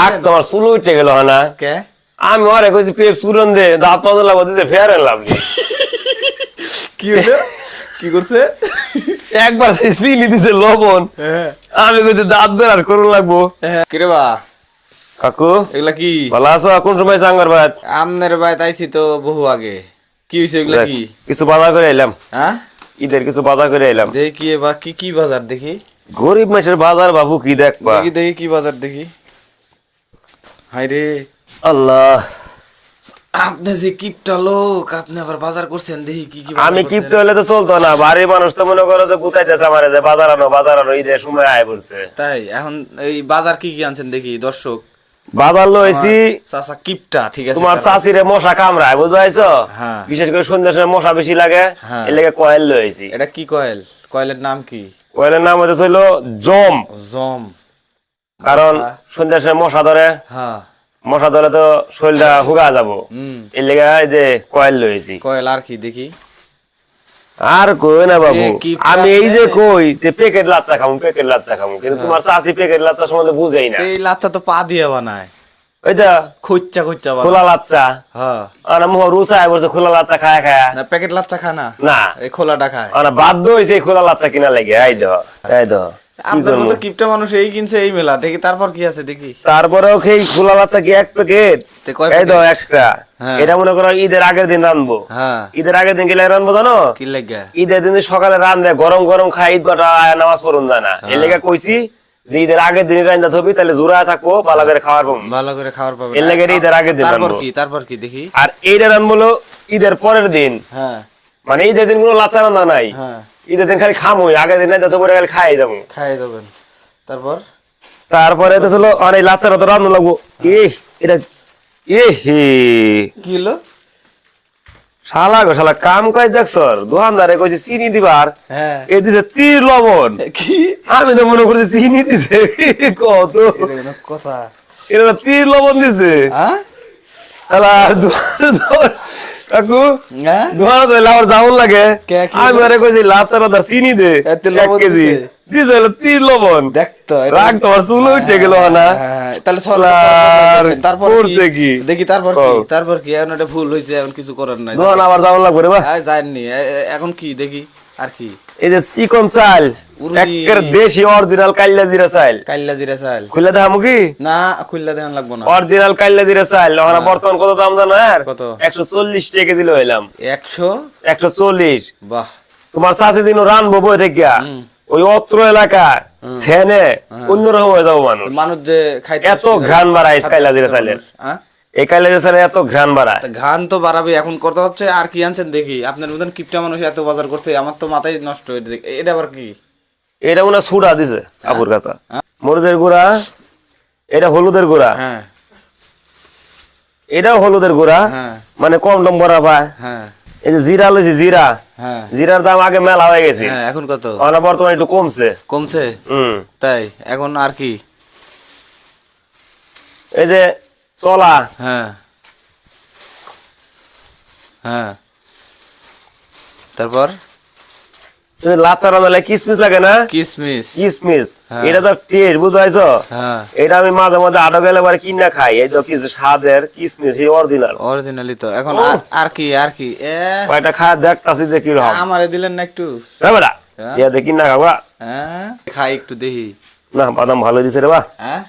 রাগ তোমার চুল উঠে গেল না কে আমি ওরে কইছি পেপ সুরন দে দাঁত পাঁচ লাগা দিছে ফেয়ার এন্ড লাভলি কি হলো কি করছে একবার চিনি দিছে লবণ আমি কইছি দাঁত বের আর করুন লাগবো কিরে বা কাকু এগুলা কি ভালো আছো কোন সময় চাঙ্গার ভাই আমনের বাইত আইছি তো বহু আগে কি হইছে এগুলা কি কিছু বাজার করে এলাম হ্যাঁ ঈদের কিছু বাজার করে এলাম দেখি বা কি কি বাজার দেখি গরিব মানুষের বাজার বাবু কি দেখবা দেখি দেখি কি বাজার দেখি হায়রে আল্লাহ আপনি যে কিপটা লোক আপনি আবার বাজার করছেন দেখি কি কি আমি কিপটে হলে তো চলতো না বাড়ির মানুষ তো মনে করো যে গুতাইতেছে আমারে যে বাজার আনো ঈদের সময় আয় পড়ছে তাই এখন এই বাজার কি কি আনছেন দেখি দর্শক বাজার লইছি চাচা কিপটা ঠিক আছে তোমার চাচিরে মশা কামড়ায় বুঝবাইছো হ্যাঁ বিশেষ করে সন্ধ্যার সময় মশা বেশি লাগে হ্যাঁ। এর লেগে কয়েল লইছি এটা কি কয়েল কয়েলের নাম কি কয়েলের নাম হচ্ছে হইলো জম জম কারণ সন্ধ্যার সময় মশা ধরে হ্যাঁ মশা ধরে তো শরীরটা হুগা যাবো এর লেগে এই যে কয়েল লইছি কয়েল আর কি দেখি আর কই না বাবু সে কি আমি এই যে কই যে প্যাকেট লাচ্চা খামু কিন্তু তোমার চাচি প্যাকেট লাচ্চা সম্বন্ধে বুঝেই না এই লাচ্চা তো পা দিয়ে বানায় ওইটা খোচ্চা খোচ্চা বানায় খোলা লাচ্চা হ্যাঁ আর মোহ রুচায় বলছে খোলা লাচ্চা খায় খায় না প্যাকেট লাচ্চা খানা না এই খোলাটা খায় আর বাধ্য হইছে এই খোলা লাচ্চা কিনা লাগে এই দো আপনার মতো কিপটা মানুষ এই কিনছে এই মেলা দেখি তারপর কি আছে দেখি তারপরেও খেয়ে খোলা লাচ্চা কি এক প্যাকেট তে কয় এই দো প্যাকেট? একটা হ্যাঁ। এটা মনে করো ঈদের আগের দিন রানবো হ্যাঁ ঈদের আগের দিন গেলে রানবো জানো কি লাগা ঈদের দিন সকালে রান দেয় গরম গরম খাই ঈদ বাটা নামাজ পড়ুন যায় না এর লেগে কইছি যে ঈদের আগের দিন রান্না থবি তাহলে জোড়া থাকবো ভালো করে খাওয়ার পাবো ভালো করে খাওয়ার পাবেন এর লেগে ঈদের আগের দিন রানবো তারপর কি দেখি আর এইটা রানবো হলো ঈদের পরের দিন হ্যাঁ মানে ঈদের দিন কোনো লাচ্চা রান্না নাই হ্যাঁ ঈদের দিন খালি খামোই আগের দিন রান্না তো পরে খালি খাই যাবো খাই যাবেন তারপর তারপরে তো ছিল আর এই লাচ্চাটা তো রান্না লাগবো এটা হে কি হলো শালা গো শালা কাম কাজ দেখছর দোকানদারে কইছে চিনি দিবার হ্যাঁ এই দিছে তীর লবণ কি আমি তো মনে করছি চিনি দিছে কত এটা কথা এটা তীর লবণ দিছে হ্যাঁ শালা কাকু হ্যাঁ দোকানে তো লাউর জাউন লাগে কে কি আমি আরে কইছি লাচ্চাটা চিনি দে এতে 1 লবণ কেজি দিছে? দিছে হলো তীর লবণ দেখ তো রাগ তোমার চুল উঠে গেল না হ্যাঁ, তাহলে চল শালার তারপর করছে কি? দেখি তারপর কি কও। তারপর কি এখন এটা ভুল হয়েছে এখন কিছু করার নাই দোকান আবার জাউন লাগবে রে বা যায়নি এখন কি দেখি আর কি এই যে চিকন চাল উরুদি। একের দেশি অরিজিনাল কাইল্লা জিরা চাল কাইল্লা জিরা চাল খুলে দেখামু কি না খুললা দেখান লাগবো না অরিজিনাল কাইল্লা জিরা চাল আমরা বর্তমান কত দাম জানো আর কত? 140 টাকা দিলে হইলাম 100 140 বাহ তোমার সাথে দিন রানবো বই থেকে ওই অত্র এলাকা ছেনে অন্যরকম হয়ে যাবো মানুষ মানুষ যে খাইতে এত ঘ্রাণ বাড়ায় কাইল্লা জিরা চালের হ্যাঁ এই কাইল্লা জিরা চালের এত ঘ্রাণ বাড়ায় তা ঘান তো বাড়াবে এখন কথা হচ্ছে আর কি আনছেন দেখি আপনার মতন কিপটা মানুষ এত বাজার করছে আমার তো মাথায় নষ্ট হয়ে দেখি এটা আবার কি এটা মনে হয় সুডা দিছে আপুর কাছে মরিচের গুঁড়া এটা হলুদের গুঁড়া হ্যাঁ এটাও হলুদের গুঁড়া হ্যাঁ মানে কম টম ভরা পায় হ্যাঁ এই যে জিরা লইছি জিরা হ্যাঁ জিরার দাম আগে মেলা হয়ে গেছে হ্যাঁ এখন কত আমরা বর্তমানে একটু কমছে কমছে তাই এখন আর কি এই যে চলা হ্যাঁ হ্যাঁ তারপর এই যে লাচ্চা রান্নালে কিসমিস লাগে না কিসমিস কিসমিস হ্যাঁ। এটা তো টেস্ট বুঝাইছো হ্যাঁ এটা আমি মাঝে মাঝে আটো গেলে পরে কিনা খাই এই তো কিছু স্বাদের কিসমিস এই অরিজিনাল অরিজিনালি তো এখন ও। আর কি আর কি কয়টা খায় দেখতাছি যে কি রকম আমারে দিলেন না একটু বেটা হ্যাঁ। ইয়া দেখি না খাবা হ্যাঁ খাই একটু দেখি না বাদাম ভালো দিছে রে বা হ্যাঁ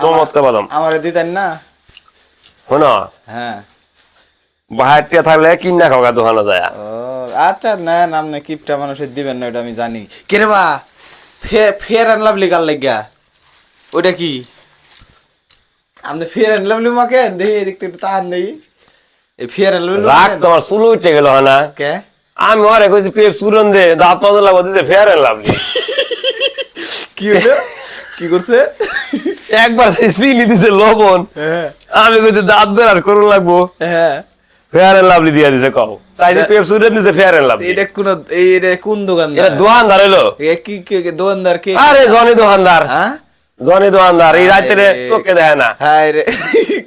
চমৎকার বাদাম আমারে দিতেন না শোনো হ্যাঁ বাহারটিয়া থাকলে কিনা খাওয়া দোকানে যায় ও আচ্ছা না নাম না কিপটা মানুষের দিবেন না ওটা আমি জানি কে রে বা ফেয়ার অ্যান্ড লাভলি গাল লাগিয়া ওটা কি আপনি ফেয়ার অ্যান্ড লাভলি মাকে দেখি দেখতে একটু তাহার নেই এই ফেয়ার অ্যান্ড লাভলি রাগ তোমার চুল উঠে গেল না কে আমি ওরে কইছি পেপ সুরন দে দাঁত পাঁচ লাগবো দিছে ফেয়ার এন্ড লাভলি কি হলো কি করছে একবার চিনি দিছে লবণ হ্যাঁ আমি কইছি দাঁত বের আর করুন লাগবো হ্যাঁ ফেয়ার এন্ড লাভলি দিয়া দিছে কও চাইছে পেপ সুরন দিছে ফেয়ার এন্ড লাভলি এটা কোন এটা কোন দোকানদার এটা দোকানদার হইলো এ কি দোকানদার কে আরে জনি দোকানদার হ্যাঁ জনি দোকানদার এই রাতে চোখে দেখে না হায় রে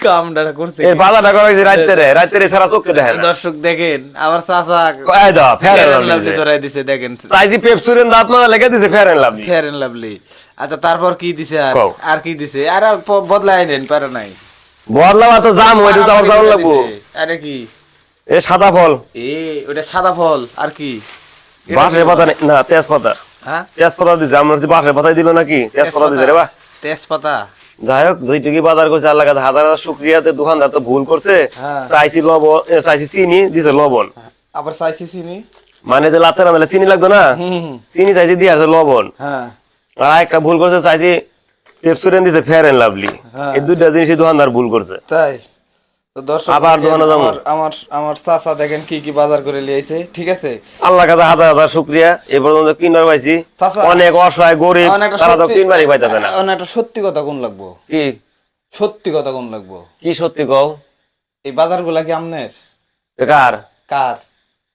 কামটা করছে এই বাজারটা করেছি রাতে ছাড়া চোখে দেখে না দর্শক দেখেন আমার চাচা এই দাও fair fair and lovely lovely ধরাই দিছে দেখেন চাইছি পেপ সুরন দাঁত মাজা লেগে দিছে fair and lovely fair and lovely আচ্ছা তারপর কি দিছে আর কও। আর কি দিছে আর বদলাই নেন পারে নাই বদলাবা তো জাম হইতে তো আমার যাওয়া লাগবো। আরে কি এ সাদা ফল, এ ওটা সাদা ফল আর কি এটা কি বাঁশের পাতা বলে? না তেজপাতা, হ্যাঁ তেজপাতা দিছে আমরা হচ্ছে বাঁশের পাতাই দিল নাকি তেজপাতা দিছে রে বা। তেজপাতা যাই হোক যেটুকি বাজার করছে আল্লাহ কাছে হাজার হাজার শুক্রিয়াতে দোকানদার তো ভুল করছে, হ্যাঁ। চাইছি লবণ চাইছি চিনি দিছে লবণ, আবার চাইছি চিনি মানে যে লাতে রান্নালে চিনি লাগতো না, হুম চিনি চাইছি দিয়ে আছে লবণ, হ্যাঁ আর একটা ভুল করছে চাইছি পেপসুডেন্ট দিছে ফেয়ার এন্ড লাভলি, হ্যাঁ। এই দুইটা জিনিসই দোকানদার ভুল করছে। তাই তো দর্শক আবার দেখেন, দোকানে যাবো। আমার আমার আমার চাচা দেখেন কি কি বাজার করে লিয়েছে ঠিক আছে আল্লাহ কাছে হাজার হাজার শুক্রিয়া এ পর্যন্ত কিনবার পাইছি, চাচা, অনেক অসহায় গরিব এখন একটা তারা তো সত্যি- কিনবারই পাইতেছে না। এখন একটা সত্যি কথা কোন লাগবো কি সত্যি কথা কোন লাগবো কি সত্যি কও? এই বাজার গুলা কি আমনের কার? কার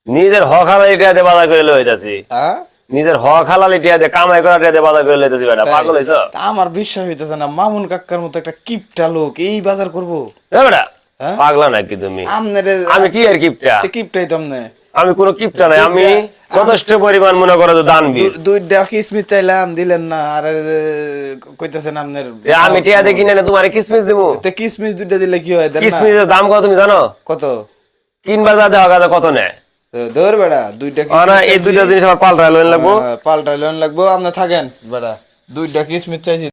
নিজের হক হালালি টিয়া দিয়ে বাজার করে লইতাছি, হ্যাঁ নিজের হক হালালি টিয়া দিয়ে কামাই করা টিয়া দিয়ে বাজার করে লইতাছি বেটা, তাই? পাগল হইছ? তা আমার বিশ্বাস হইতেছে না মামুন কাকার মতো একটা কিপটা লোক এই বাজার করবো এ বেটা হ্যাঁ? পাগলা নাকি তুমি? আমনের আমি কি আর কিপটা? কিপটাই তো আমনে আমি কোনো কিপটা নাই, আমি কিপটা- যথেষ্ট পরিমাণ মনে করো যে দানবীর। দুইটা কিসমিস চাইলাম দিলেন না আর কইতেছেন আপনার এ আমি টিয়া দিয়ে কিনে তোমার কিসমিস দেবো? তে কিসমিস দুইটা দিলে কি হয় দেন না কিসমিসের দাম কত তুমি জানো? কত কিনবার যা দেওয়া কাজে কত নেয়? ধর বেড়া দুইটা না এই কিসমিস দুইটা জিনিস আমার পাল্টায় লইন লাগবো। পাল্টা লোন লাগবো আপনি থাকেন বেড়া দুইটা কিসমিস চাইছি